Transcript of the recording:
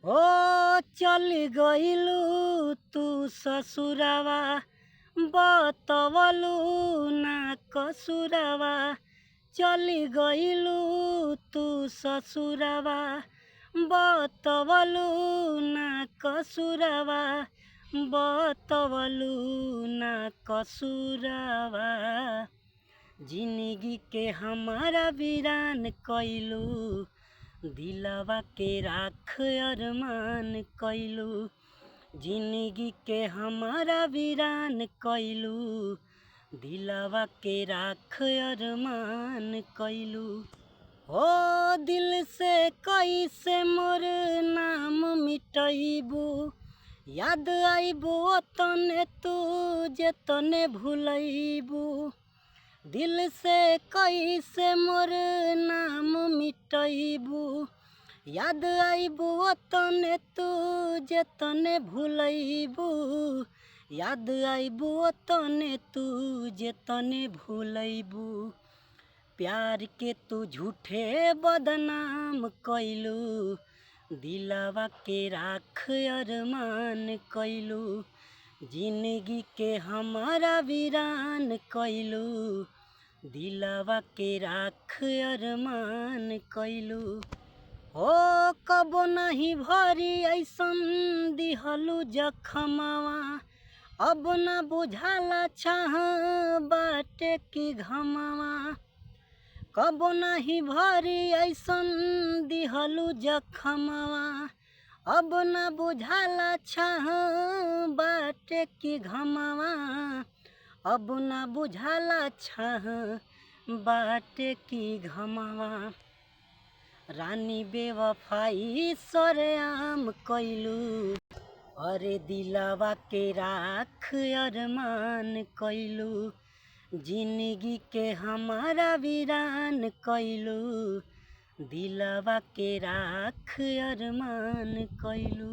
ओ चल गइलू तू ससुरावा बतवलू ना कसुरावा। चल गइलू तू ससुरावा बतवलू ना कसुरावा। बतवलू ना कसुरावा। जिंदगी के हमारा वीरान कइलू दिलवा के राख अरमान कइलू। जिंदगी के हमारा वीरान कइलू दिलवा के राख अरमान कइलू। ओ दिल से कैसे मोर नाम मिटैबू। याद आइबू तने तू जे तने भूलैबू। दिल से कैसे मोर नाम मिटैबू। याद आइबू तने तू जे तने भूलैबू। याद आइबू तने तू जे तने भूलैबू। प्यार के तू झूठे बदनाम कइलू दिलवा के राख अरमान कइलू। जिंदगी के हमारा वीरान कइलू दिलवा के राख अरमान कइलू। ओ कबो नहीं भरी ऐसन दिहलू जखमावा। अब ना बुझाला छाह बाटे की घमावा। कबो नहीं भरी ऐसन दिहलू जखमावा। अब ना बुझाला छाह बाटे की घमावा। अब ना बुझाला छाह बाटे की घमावा। रानी बेवफाई सरेआम कइलू। अरे दिलवा के राख अरमान कइलू। जिंदगी के हमारा वीरान कइलू दिलवा के राख अरमान कइलू।